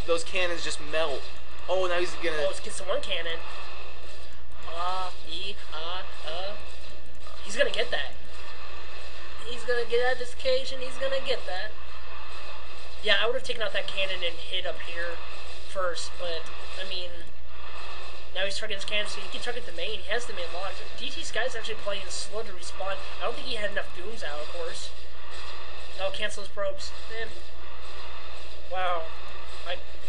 those cannons just melt. Oh, now he's gonna. Oh, let's get some one cannon. He's gonna get that. He's gonna get out of this occasion. He's gonna get that. Yeah, I would have taken out that cannon and hit up here first, but I mean, now he's targeting his cannon, so he can target the main. He has the main locked. Dt.sKy's actually playing slow to respawn. I don't think he had enough goons out, of course. No, cancel his probes. Man. Wow.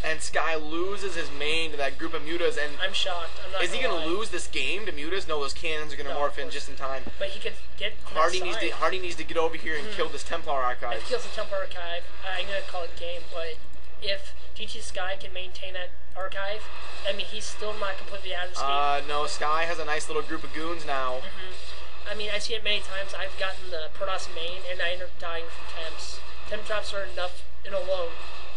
And Sky loses his main to that group of mutas, and I'm shocked. I'm not. Is he gonna lose this game to mutas? No, those cannons are gonna morph in just in time. But he could get. HaRDy needs to get over here and kill this Templar Archive. If he kills the Templar Archive, I'm gonna call it game. But if Dt.sKy can maintain that archive, I mean, he's still not completely out of this game. No, Sky has a nice little group of goons now. I mean, I see it many times. I've gotten the Protoss main, and I end up dying from temps. Temp drops are enough in alone.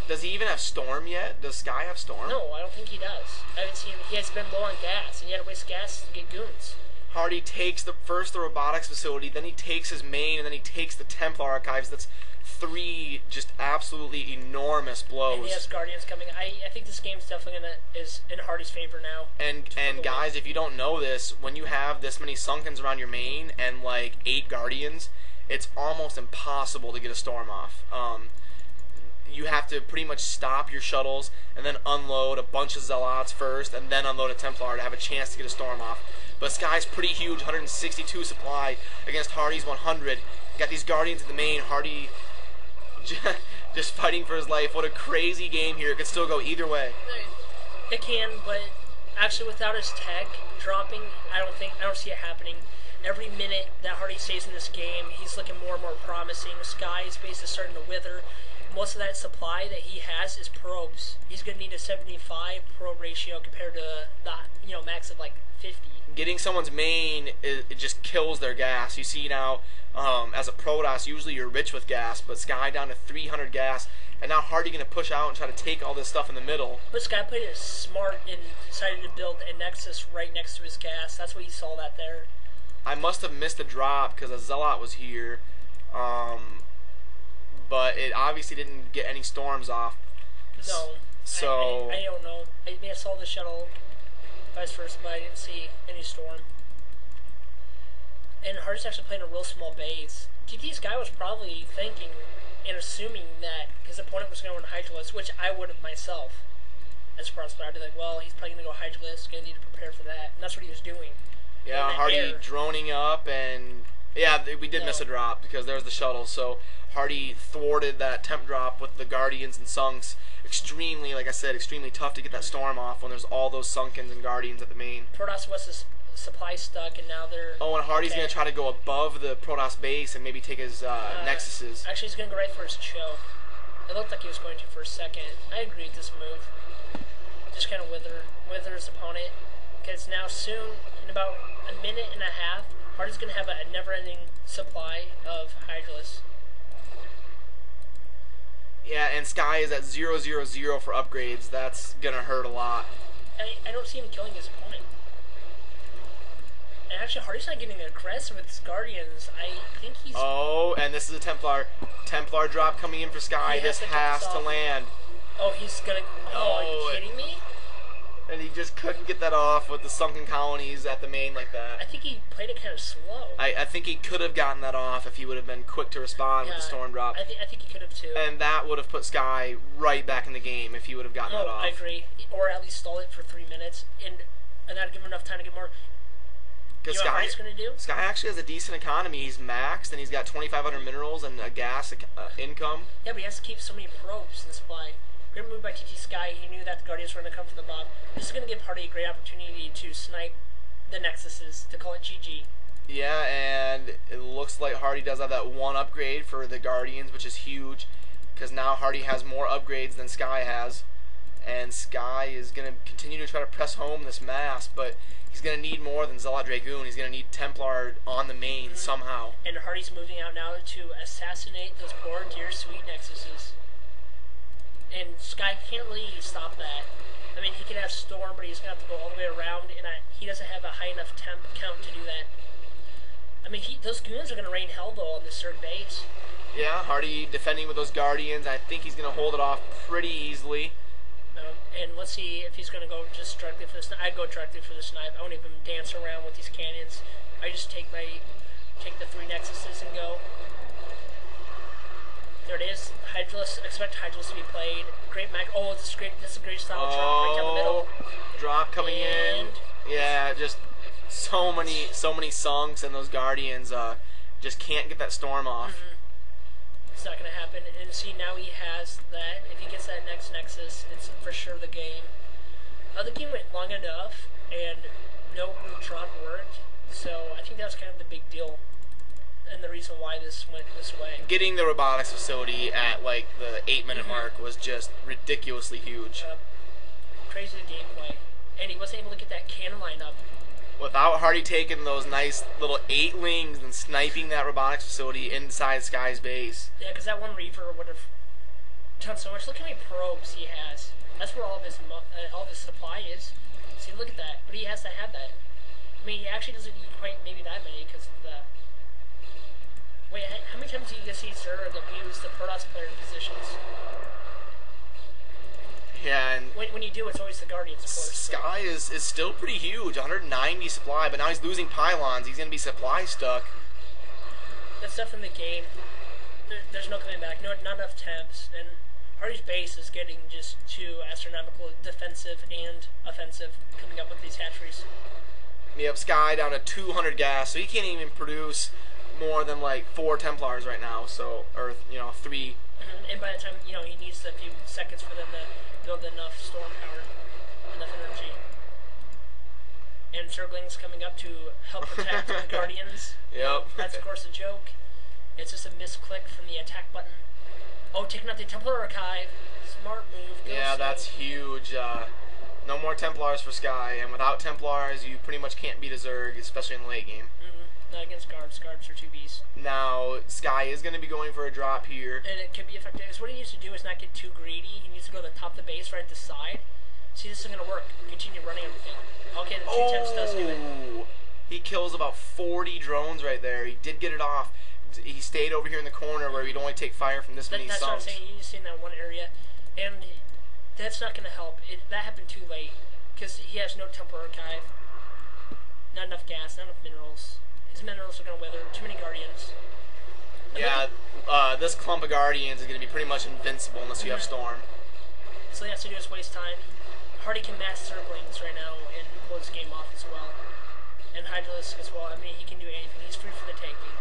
Does he even have Storm yet? Does Sky have Storm? No, I don't think he does. I haven't seen him. He has been low on gas, and he had to waste gas to get goons. HaRDy takes the robotics facility, then he takes his main, and then he takes the Templar Archives. That's 3 just absolutely enormous blows. And he has Guardians coming. I think this game's definitely is in HaRDy's favor now. And guys, if you don't know this, when you have this many Sunkens around your main and like 8 Guardians, it's almost impossible to get a Storm off. You have to pretty much stop your shuttles and then unload a bunch of Zealots first and then unload a Templar to have a chance to get a Storm off. But Sky's pretty huge, 162 supply against HaRDy's 100. Got these Guardians in the main. HaRDy just fighting for his life. What a crazy game here. It could still go either way. It can, but actually without his tech dropping, I don't see it happening. Every minute that HaRDy stays in this game, he's looking more and more promising. Sky's base is starting to wither. Most of that supply that he has is probes. He's going to need a 75 probe ratio compared to the max of like 50. Getting someone's main, it just kills their gas. You see now, as a Protoss, usually you're rich with gas, but Sky down to 300 gas, and now HaRDy going to push out and try to take all this stuff in the middle. But Sky played it smart and decided to build a Nexus right next to his gas. That's why you saw that there. I must have missed a drop because a Zealot was here. But it obviously didn't get any storms off. No. So I don't know. I may have saw the shuttle vice versa, but I didn't see any storm. And HaRDy's actually playing a real small base. Dt.sKy was probably thinking and assuming that his opponent was going to run Hydralisk, which I would have myself as a Protoss player. I'd be like, well, he's probably going to go Hydralisk, going to need to prepare for that. And that's what he was doing. Yeah, HaRDy droning up, and yeah, we did miss a drop because there was the shuttle. So HaRDy thwarted that temp drop with the Guardians and Sunks. Extremely, like I said, extremely tough to get that Storm off when there's all those Sunkens and Guardians at the main. Protoss was supply stuck, and now they're... Oh, and HaRDy's going to try to go above the Protoss base and maybe take his Nexuses. Actually, he's going to go right for his choke. It looked like he was going to for a second. I agree with this move. Just kind of wither his opponent. Because now soon, in about a minute and a half, HaRDy's going to have a never-ending supply of Hydralisk. Yeah, and Sky is at 0-0-0 for upgrades. That's going to hurt a lot. I don't see him killing his opponent. And actually, HaRDy's not getting aggressive with his Guardians. I think he's... Oh, and this is a Templar drop coming in for Sky. This has to land. Oh, he's gonna... Oh, are you kidding me? And he just couldn't get that off with the sunken colonies at the main like that. I think he played it kind of slow. I think he could have gotten that off if he would have been quick to respond with the storm drop. I think he could have too. And that would have put Sky right back in the game if he would have gotten that off. I agree. Or at least stall it for 3 minutes and not give him enough time to get more... Because Sky actually has a decent economy. He's maxed, and he's got 2,500 minerals and a gas income. Yeah, but he has to keep so many probes in supply. Great move by Dt.sKy. He knew that the Guardians were going to come from the bottom. This is going to give HaRDy a great opportunity to snipe the Nexuses, to call it GG. Yeah, and it looks like HaRDy does have that one upgrade for the Guardians, which is huge, because now HaRDy has more upgrades than Sky has. And Sky is going to continue to try to press home this mass, but he's going to need more than Zealot Dragoon. He's going to need Templar on the main somehow. And HaRDy's moving out now to assassinate those poor dear sweet Nexuses. And Sky can't really stop that. I mean, he can have Storm, but he's going to have to go all the way around, and he doesn't have a high enough temp count to do that. I mean, those goons are going to rain hell, though, on this third base. Yeah, HaRDy defending with those Guardians. I think he's going to hold it off pretty easily. Let's see if he's going to go just directly for the snipe. I'd go directly for the snipe. I won't even dance around with these cannons. I just take the 3 Nexuses and go. There it is. Hydralis. Expect Hydralis to be played. Great mag. Oh, this is great. This is a great style drop right down the middle. Drop coming in. Yeah, just so many sunks, and those Guardians just can't get that storm off. It's not going to happen. And see, now he has that. If he gets that next Nexus, it's for sure the game. The game went long enough, and no drop worked. So I think that was kind of the big deal, and the reason why this went this way. Getting the robotics facility at like the 8-minute mark was just ridiculously huge. Crazy gameplay, and he wasn't able to get that cannon line up. Without HaRDy taking those nice little 8-lings and sniping that robotics facility inside Sky's base. Yeah, because that one Reaver would have done so much. Look how many probes he has. That's where all of his supply is. See, look at that. But he has to have that. I mean, he actually doesn't need quite maybe that many because of the... Wait, how many times do you get to see Zerg abuse the Protoss player positions? Yeah, and when you do, it's always the Guardians, of course. Sky is still pretty huge, 190 supply, but now he's losing pylons. He's going to be supply stuck. That stuff in the game, there's no coming back. Not enough temps, and HaRDy's base is getting just too astronomical, defensive and offensive, coming up with these hatcheries. Yep, Sky down to 200 gas, so he can't even produce more than like 4 Templars right now. So, or 3. And by the time he needs a few seconds for them to build enough storm power, enough energy. And Zerglings coming up to help protect the Guardians. Yep. That's of course a joke. It's just a misclick from the attack button. Oh, taking out the Templar Archive. Smart move. Yeah, that's huge. No more Templars for Sky, and without Templars, you pretty much can't beat a Zerg, especially in the late game. Not against guards. Guards are 2 beasts. Now, Sky is going to be going for a drop here. And it could be effective. So what he needs to do is not get too greedy. He needs to go to the top of the base, right at the side. See, this isn't going to work. Continue running everything. Okay, the 2 temps does do it. He kills about 40 drones right there. He did get it off. He stayed over here in the corner where he'd only take fire from this many That's what I'm sunks. saying. You just stay in that one area. And that's not going to help. That happened too late. Because he has no Templar Archive. Not enough gas, not enough minerals. His minerals are going to wither. Too many Guardians. Yeah, this clump of Guardians is going to be pretty much invincible unless you have Storm. So he has to do is waste time. HaRDy can mass Zerglings right now and pull this game off as well. And Hydralisk as well. I mean, he can do anything. He's free for the taking.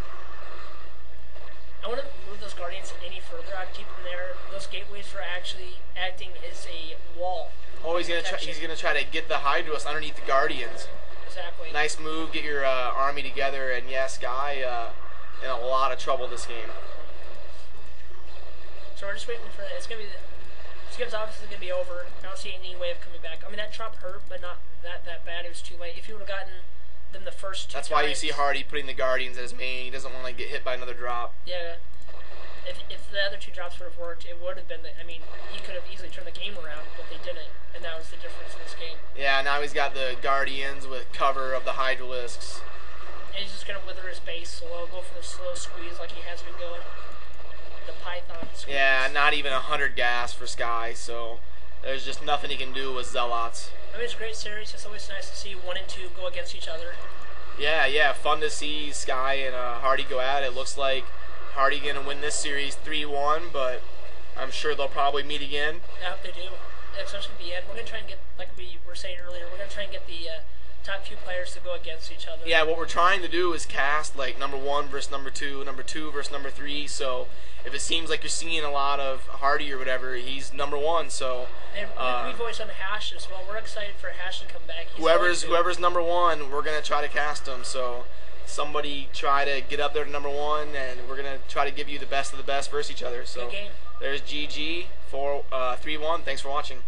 I want to move those Guardians any further. I'd keep them there. Those gateways are actually acting as a wall. Oh, he's gonna try to get the Hydralisk underneath the Guardians. Exactly. Nice move. Get your army together, and yeah, Sky in a lot of trouble this game. So we're just waiting for it. It's gonna be. This game's obviously gonna be over. I don't see any way of coming back. I mean, that drop hurt, but not that bad. It was too late. If you would have gotten them the first 2 That's times, why you see HaRDy putting the Guardians as his main. He doesn't want to get hit by another drop. Yeah. If the other 2 drops would have worked, it would have been. I mean, he could have easily turned the game around, but they didn't, and that was the difference in this game. Yeah, now he's got the Guardians with cover of the Hydralisks. And he's just gonna wither his base slow, go for the slow squeeze like he has been going. The Python squeeze. Yeah, not even 100 gas for Sky, so there's just nothing he can do with Zealots. I mean, it's a great series. It's always nice to see 1 and 2 go against each other. Yeah, fun to see Sky and HaRDy go at it. Looks like HaRDy gonna win this series 3-1, but I'm sure they'll probably meet again. I hope they do. Especially at the end. We're gonna try and get, like we were saying earlier, we're gonna try and get the top few players to go against each other. Yeah, what we're trying to do is cast like number 1 versus number 2, number 2 versus number 3. So if it seems like you're seeing a lot of HaRDy or whatever, he's number 1. So and we've always done Hash as well. We're excited for Hash to come back. Whoever's number 1, we're gonna try to cast him. So somebody try to get up there to number 1, and we're gonna try to give you the best of the best versus each other. So good game. There's GG for 3-1. Thanks for watching.